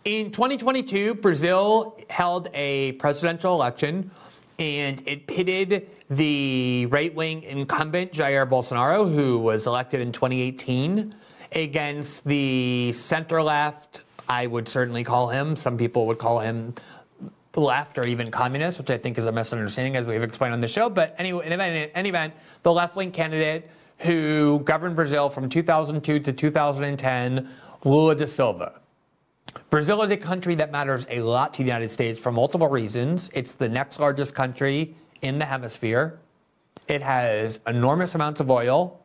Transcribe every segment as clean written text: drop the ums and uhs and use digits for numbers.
In 2022, Brazil held a presidential election, and it pitted the right-wing incumbent Jair Bolsonaro, who was elected in 2018, against the center-left, I would certainly call him. Some people would call him left or even communist, which I think is a misunderstanding, as we've explained on the show. But anyway, in any event, the left-wing candidate who governed Brazil from 2002 to 2010, Lula da Silva. Brazil is a country that matters a lot to the United States for multiple reasons. It's the next largest country in the hemisphere. It has enormous amounts of oil.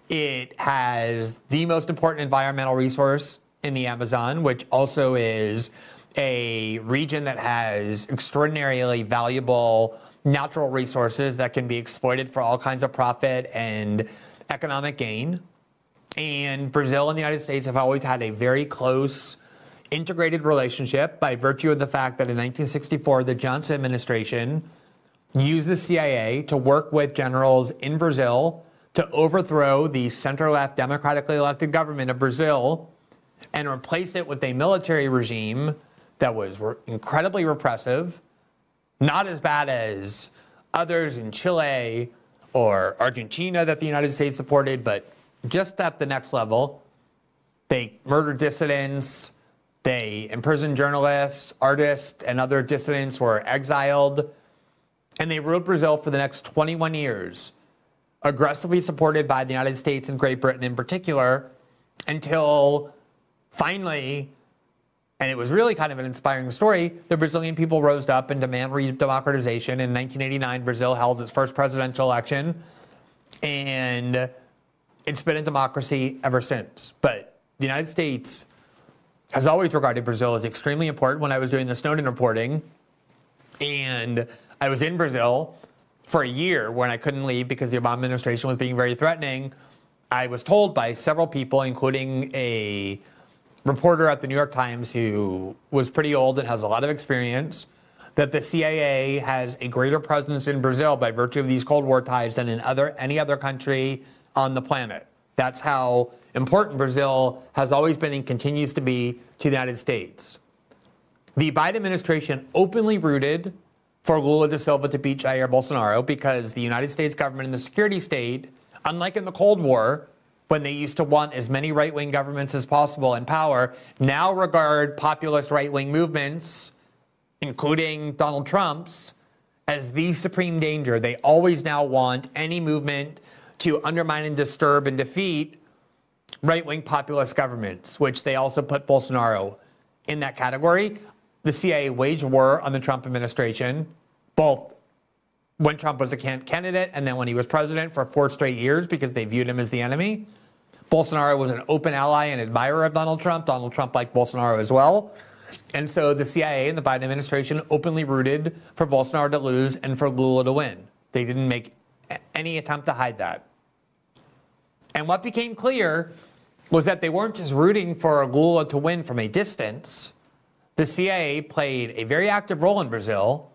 It has the most important environmental resource in the Amazon, which also is a region that has extraordinarily valuable natural resources that can be exploited for all kinds of profit and economic gain. And Brazil and the United States have always had a very close, integrated relationship by virtue of the fact that in 1964, the Johnson administration used the CIA to work with generals in Brazil to overthrow the center-left democratically elected government of Brazil and replace it with a military regime that was incredibly repressive, not as bad as others in Chile or Argentina that the United States supported, but just at the next level. They murdered dissidents, they imprisoned journalists, artists, and other dissidents were exiled, and they ruled Brazil for the next 21 years, aggressively supported by the United States and Great Britain in particular, until finally, and it was really kind of an inspiring story, the Brazilian people rose up and demanded democratization. In 1989, Brazil held its first presidential election, and it's been a democracy ever since. But the United States has always regarded Brazil as extremely important. When I was doing the Snowden reporting, and I was in Brazil for a year when I couldn't leave because the Obama administration was being very threatening, I was told by several people, including a reporter at the New York Times who was pretty old and has a lot of experience, that the CIA has a greater presence in Brazil by virtue of these Cold War ties than in any other country on the planet. That's how important Brazil has always been and continues to be to the United States. The Biden administration openly rooted for Lula da Silva to beat Jair Bolsonaro because the United States government and the security state, unlike in the Cold War, when they used to want as many right-wing governments as possible in power, now regard populist right-wing movements, including Donald Trump's, as the supreme danger. They always now want any movement to undermine and disturb and defeat right-wing populist governments, which they also put Bolsonaro in that category. The CIA waged war on the Trump administration, both when Trump was a candidate and then when he was president for 4 straight years because they viewed him as the enemy. Bolsonaro was an open ally and admirer of Donald Trump. Donald Trump liked Bolsonaro as well. And so the CIA and the Biden administration openly rooted for Bolsonaro to lose and for Lula to win. They didn't make any attempt to hide that. And what became clear was that they weren't just rooting for Lula to win from a distance. The CIA played a very active role in Brazil.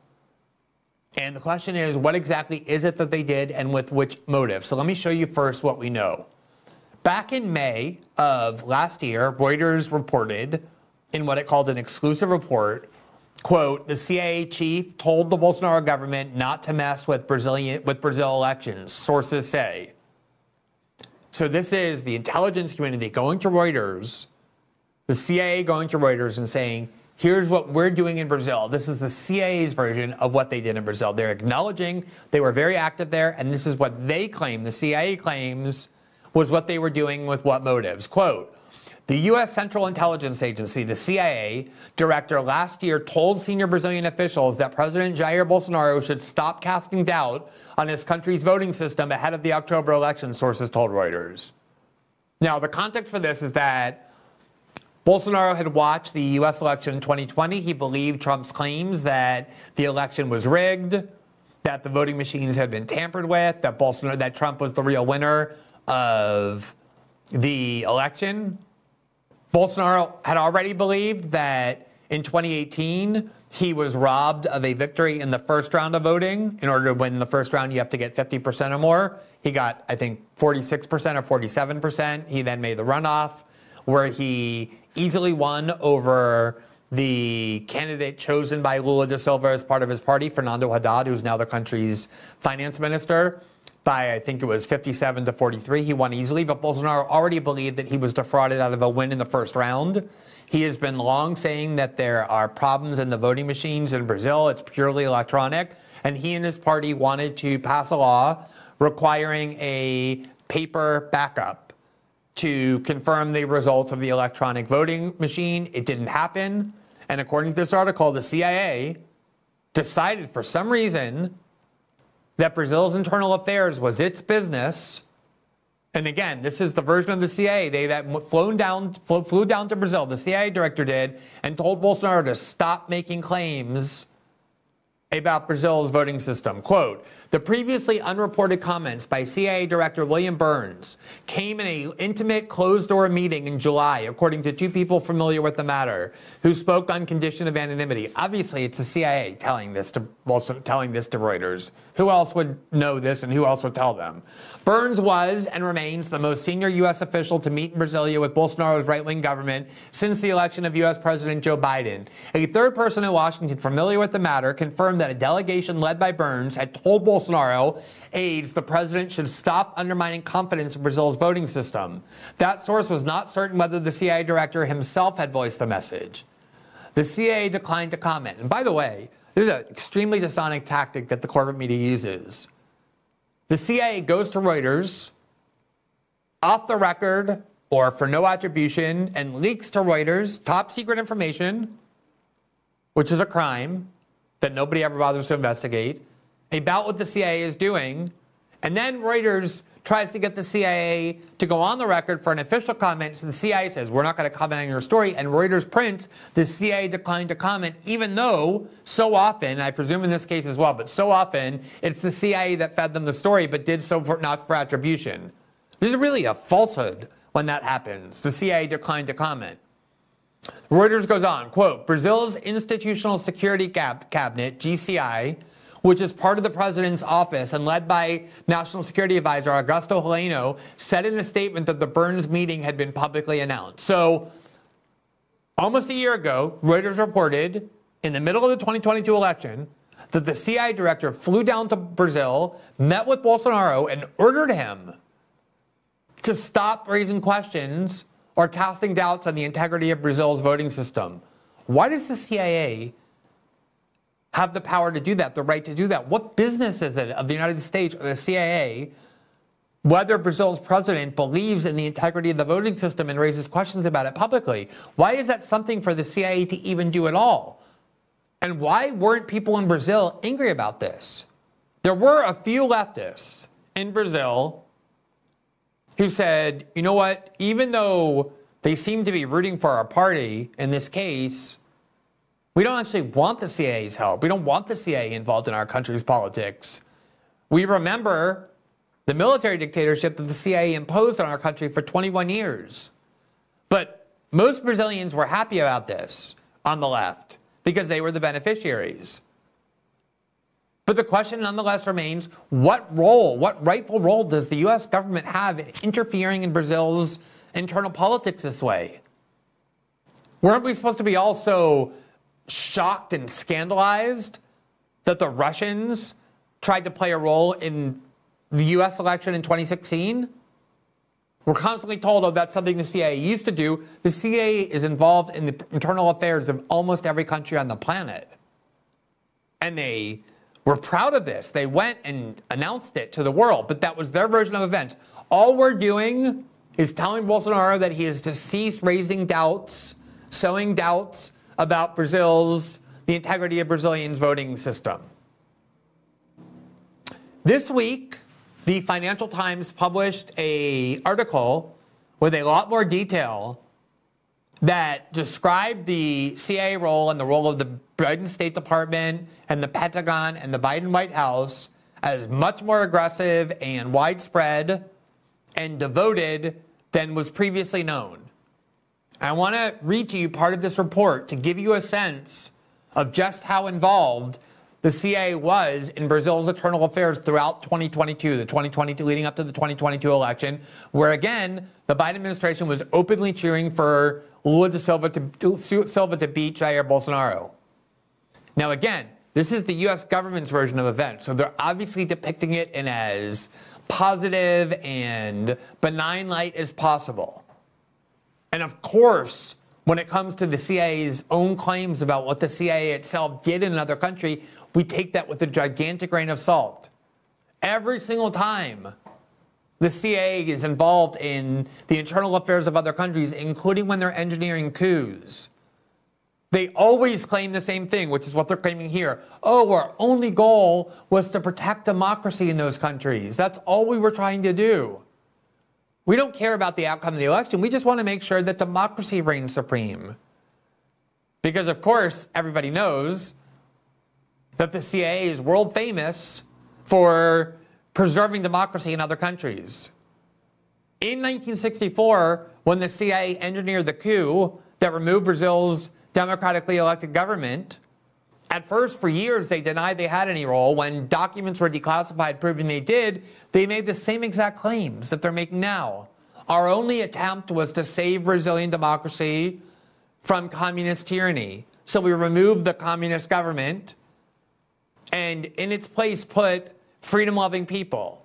And the question is, what exactly is it that they did and with which motive? So let me show you first what we know. Back in May of last year, Reuters reported in what it called an exclusive report, quote, the CIA chief told the Bolsonaro government not to mess with Brazil elections, sources say. So this is the intelligence community going to Reuters, the CIA going to Reuters and saying, here's what we're doing in Brazil. This is the CIA's version of what they did in Brazil. They're acknowledging they were very active there, and this is what they claim, the CIA claims, was what they were doing with what motives. Quote, the U.S. Central Intelligence Agency, the CIA, director last year told senior Brazilian officials that President Jair Bolsonaro should stop casting doubt on his country's voting system ahead of the October election, sources told Reuters. Now, the context for this is that Bolsonaro had watched the U.S. election in 2020. He believed Trump's claims that the election was rigged, that the voting machines had been tampered with, that Trump was the real winner of the election. Bolsonaro had already believed that in 2018, he was robbed of a victory in the first round of voting. In order to win the first round, you have to get 50% or more. He got, I think, 46% or 47%. He then made the runoff, where he easily won over the candidate chosen by Lula da Silva as part of his party, Fernando Haddad, who's now the country's finance minister, by I think it was 57 to 43. He won easily, but Bolsonaro already believed that he was defrauded out of a win in the first round. He has been long saying that there are problems in the voting machines in Brazil. It's purely electronic. And he and his party wanted to pass a law requiring a paper backup to confirm the results of the electronic voting machine. It didn't happen. And according to this article, the CIA decided for some reason that Brazil's internal affairs was its business. And again, this is the version of the CIA. They flew down to Brazil, the CIA director did, and told Bolsonaro to stop making claims about Brazil's voting system. Quote, the previously unreported comments by CIA Director William Burns came in an intimate closed-door meeting in July, according to two people familiar with the matter, who spoke on condition of anonymity. Obviously, it's the CIA telling this to Reuters. Who else would know this and who else would tell them? Burns was and remains the most senior U.S. official to meet in Brasilia with Bolsonaro's right-wing government since the election of U.S. President Joe Biden. A third person in Washington familiar with the matter confirmed that a delegation led by Burns had told Bolsonaro aides the president should stop undermining confidence in Brazil's voting system. That source was not certain whether the CIA director himself had voiced the message. The CIA declined to comment. And by the way, there's an extremely dishonest tactic that the corporate media uses. The CIA goes to Reuters off the record or for no attribution and leaks to Reuters top secret information, which is a crime that nobody ever bothers to investigate, about what the CIA is doing. And then Reuters tries to get the CIA to go on the record for an official comment. So the CIA says, we're not going to comment on your story. And Reuters prints, the CIA declined to comment, even though so often, I presume in this case as well, but so often it's the CIA that fed them the story, but did so not for attribution. This is really a falsehood when that happens. The CIA declined to comment. Reuters goes on, quote, Brazil's Institutional Security Cabinet, GCI, which is part of the president's office and led by National Security Advisor Augusto Heleno, said in a statement that the Burns meeting had been publicly announced. So almost a year ago, Reuters reported in the middle of the 2022 election that the CIA director flew down to Brazil, met with Bolsonaro, and ordered him to stop raising questions or casting doubts on the integrity of Brazil's voting system. Why does the CIA have the power to do that, the right to do that? What business is it of the United States or the CIA whether Brazil's president believes in the integrity of the voting system and raises questions about it publicly? Why is that something for the CIA to even do at all? And why weren't people in Brazil angry about this? There were a few leftists in Brazil who said, you know what, even though they seem to be rooting for our party in this case, we don't actually want the CIA's help. We don't want the CIA involved in our country's politics. We remember the military dictatorship that the CIA imposed on our country for 21 years. But most Brazilians were happy about this on the left because they were the beneficiaries. But the question nonetheless remains, what rightful role does the U.S. government have in interfering in Brazil's internal politics this way? Weren't we supposed to be also shocked and scandalized that the Russians tried to play a role in the U.S. election in 2016? We're constantly told, oh, that's something the CIA used to do. The CIA is involved in the internal affairs of almost every country on the planet. And they were proud of this. They went and announced it to the world, but that was their version of events. All we're doing is telling Bolsonaro that he is to cease raising doubts, sowing doubts about the integrity of Brazilians' voting system. This week, the Financial Times published an article with a lot more detail that described the CIA role and the role of the Biden State Department and the Pentagon and the Biden White House as much more aggressive and widespread and devoted than was previously known. I want to read to you part of this report to give you a sense of just how involved the CIA was in Brazil's internal affairs throughout 2022, leading up to the 2022 election, where again, the Biden administration was openly cheering for Lula da Silva to beat Jair Bolsonaro. Now again, this is the US government's version of events, so they're obviously depicting it in as positive and benign light as possible. And of course, when it comes to the CIA's own claims about what the CIA itself did in another country, we take that with a gigantic grain of salt. Every single time the CIA is involved in the internal affairs of other countries, including when they're engineering coups, they always claim the same thing, which is what they're claiming here. Oh, our only goal was to protect democracy in those countries. That's all we were trying to do. We don't care about the outcome of the election. We just want to make sure that democracy reigns supreme. Because, of course, everybody knows that the CIA is world famous for preserving democracy in other countries. In 1964, when the CIA engineered the coup that removed Brazil's democratically elected government, at first, for years, they denied they had any role. When documents were declassified proving they did, they made the same exact claims that they're making now. Our only attempt was to save Brazilian democracy from communist tyranny. So we removed the communist government and in its place put freedom-loving people.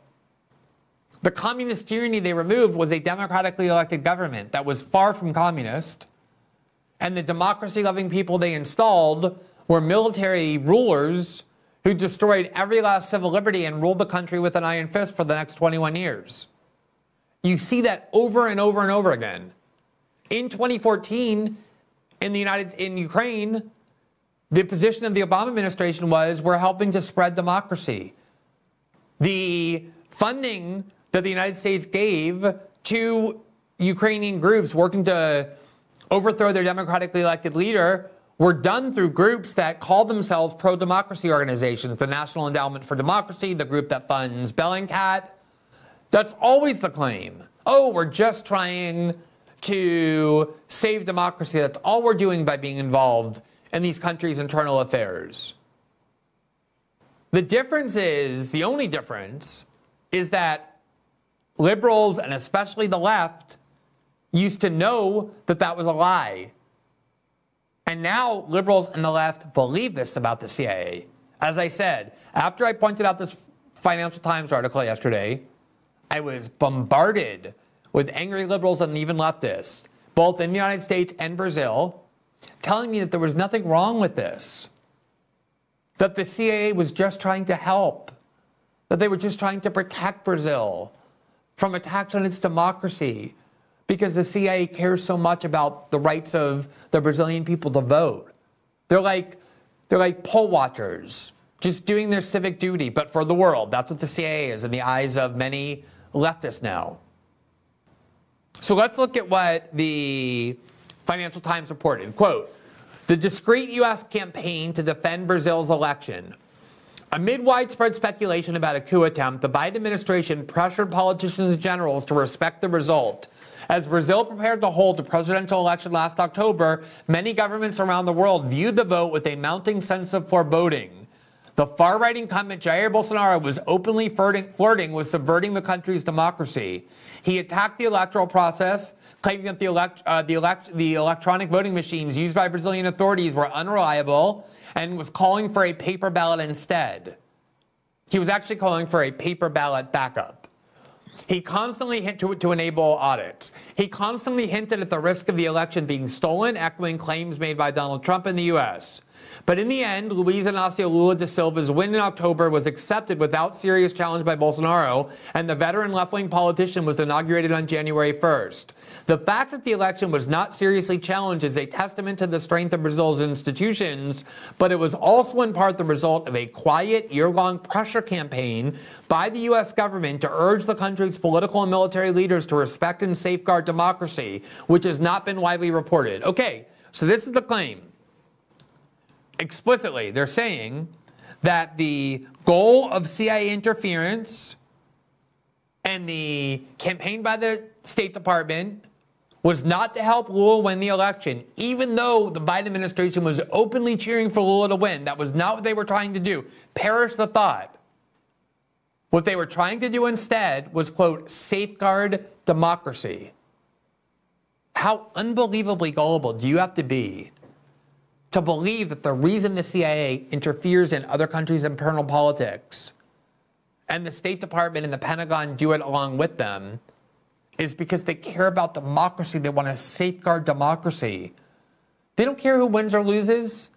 The communist tyranny they removed was a democratically elected government that was far from communist. And the democracy-loving people they installed were military rulers who destroyed every last civil liberty and ruled the country with an iron fist for the next 21 years. You see that over and over and over again. In 2014, in Ukraine, the position of the Obama administration was, we're helping to spread democracy. The funding that the United States gave to Ukrainian groups working to overthrow their democratically elected leader were done through groups that call themselves pro-democracy organizations. The National Endowment for Democracy, the group that funds Bellingcat. That's always the claim. Oh, we're just trying to save democracy. That's all we're doing by being involved in these countries' internal affairs. The difference is, the only difference, is that liberals, and especially the left, used to know that that was a lie. And now liberals and the left believe this about the CIA. As I said, after I pointed out this Financial Times article yesterday, I was bombarded with angry liberals and even leftists, both in the United States and Brazil, telling me that there was nothing wrong with this, that the CIA was just trying to help, that they were just trying to protect Brazil from attacks on its democracy, because the CIA cares so much about the rights of the Brazilian people to vote. They're like poll watchers, just doing their civic duty, but for the world. That's what the CIA is in the eyes of many leftists now. So let's look at what the Financial Times reported. Quote, the discreet U.S. campaign to defend Brazil's election. Amid widespread speculation about a coup attempt, the Biden administration pressured politicians and generals to respect the result. As Brazil prepared to hold the presidential election last October, many governments around the world viewed the vote with a mounting sense of foreboding. The far-right incumbent Jair Bolsonaro was openly flirting with subverting the country's democracy. He attacked the electoral process, claiming that the electronic voting machines used by Brazilian authorities were unreliable, and was calling for a paper ballot instead. He was actually calling for a paper ballot backup. He constantly hinted to enable audits. He constantly hinted at the risk of the election being stolen, echoing claims made by Donald Trump in the U.S. But in the end, Luiz Inácio Lula da Silva's win in October was accepted without serious challenge by Bolsonaro, and the veteran left-wing politician was inaugurated on January 1st. The fact that the election was not seriously challenged is a testament to the strength of Brazil's institutions, but it was also in part the result of a quiet, year-long pressure campaign by the U.S. government to urge the country's political and military leaders to respect and safeguard democracy, which has not been widely reported. Okay, so this is the claim. Explicitly, they're saying that the goal of CIA interference and the campaign by the State Department was not to help Lula win the election, even though the Biden administration was openly cheering for Lula to win. That was not what they were trying to do. Perish the thought. What they were trying to do instead was, quote, safeguard democracy. How unbelievably gullible do you have to be to believe that the reason the CIA interferes in other countries' internal politics and the State Department and the Pentagon do it along with them is because they care about democracy. They want to safeguard democracy. They don't care who wins or loses.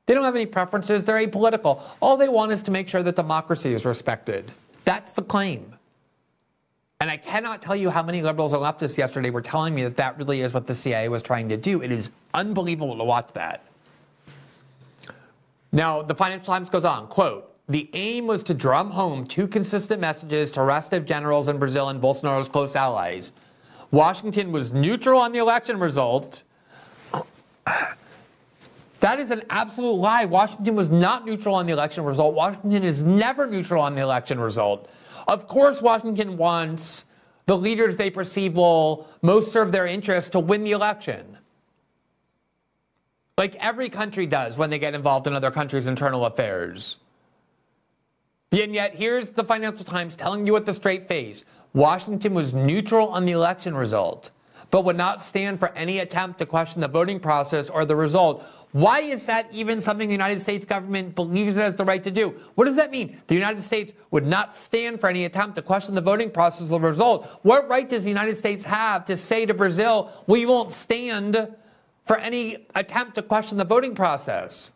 They don't have any preferences. They're apolitical. All they want is to make sure that democracy is respected. That's the claim. And I cannot tell you how many liberals and leftists yesterday were telling me that that really is what the CIA was trying to do. It is unbelievable to watch that. Now, the Financial Times goes on, quote, the aim was to drum home two consistent messages to restive generals in Brazil and Bolsonaro's close allies. Washington was neutral on the election result. That is an absolute lie. Washington was not neutral on the election result. Washington is never neutral on the election result. Of course, Washington wants the leaders they perceive will most serve their interests to win the election. Like every country does when they get involved in other countries' internal affairs. And yet, here's the Financial Times telling you with a straight face. Washington was neutral on the election result, but would not stand for any attempt to question the voting process or the result. Why is that even something the United States government believes it has the right to do? What does that mean? The United States would not stand for any attempt to question the voting process or the result. What right does the United States have to say to Brazil, we won't stand for any attempt to question the voting process?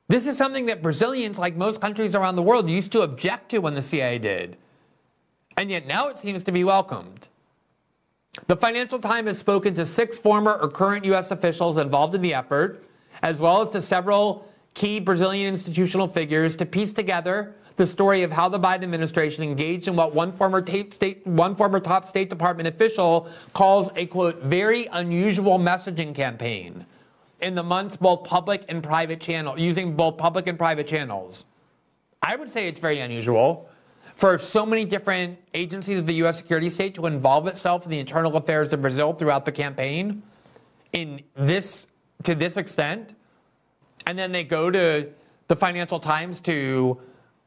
This is something that Brazilians, like most countries around the world, used to object to when the CIA did. And yet now it seems to be welcomed. The Financial Times has spoken to 6 former or current U.S. officials involved in the effort, as well as to several key Brazilian institutional figures to piece together the story of how the Biden administration engaged in what one former top State Department official calls a, quote, very unusual messaging campaign in the months both public and private channel, using both public and private channels. I would say it's very unusual for so many different agencies of the U.S. security state to involve itself in the internal affairs of Brazil throughout the campaign to this extent. And then they go to the Financial Times to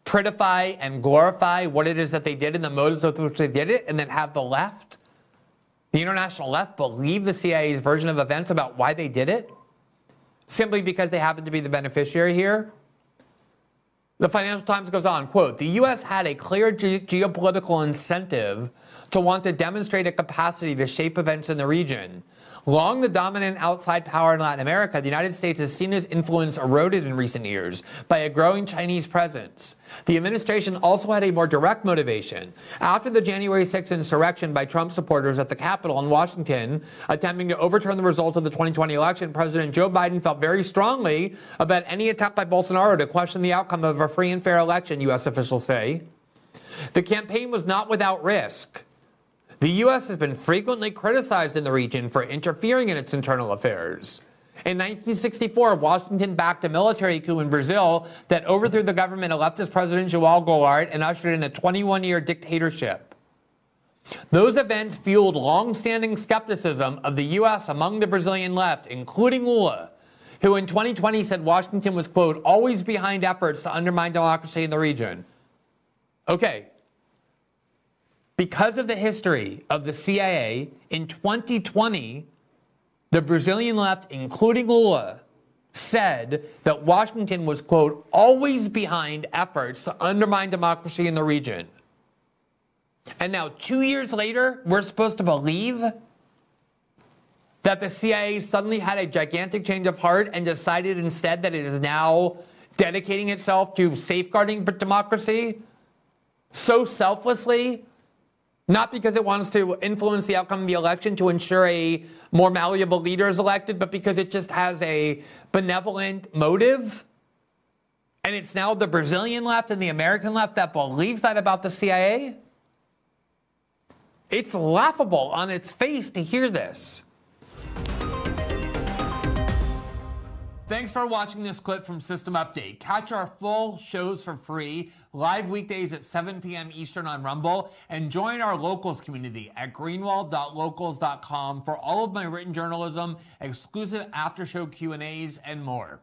prettify and glorify what it is that they did and the motives with which they did it, and then have the left, the international left, believe the CIA's version of events about why they did it, simply because they happen to be the beneficiary here. The Financial Times goes on, quote, the U.S. had a clear geopolitical incentive to want to demonstrate a capacity to shape events in the region. Long the dominant outside power in Latin America, the United States has seen its influence eroded in recent years by a growing Chinese presence. The administration also had a more direct motivation. After the January 6th insurrection by Trump supporters at the Capitol in Washington, attempting to overturn the result of the 2020 election, President Joe Biden felt very strongly about any attempt by Bolsonaro to question the outcome of a free and fair election, U.S. officials say. The campaign was not without risk. The U.S. has been frequently criticized in the region for interfering in its internal affairs. In 1964, Washington backed a military coup in Brazil that overthrew the government of leftist President João Goulart and ushered in a 21-year dictatorship. Those events fueled long-standing skepticism of the U.S. among the Brazilian left, including Lula, who in 2020 said Washington was, quote, always behind efforts to undermine democracy in the region. Okay. Because of the history of the CIA, in 2020, the Brazilian left, including Lula, said that Washington was, quote, always behind efforts to undermine democracy in the region. And now 2 years later, we're supposed to believe that the CIA suddenly had a gigantic change of heart and decided instead that it is now dedicating itself to safeguarding democracy so selflessly. Not because it wants to influence the outcome of the election to ensure a more malleable leader is elected, but because it just has a benevolent motive. And it's now the Brazilian left and the American left that believes that about the CIA. It's laughable on its face to hear this. Thanks for watching this clip from System Update. Catch our full shows for free, live weekdays at 7 p.m. Eastern on Rumble, and join our locals community at greenwald.locals.com for all of my written journalism, exclusive after-show Q&As, and more.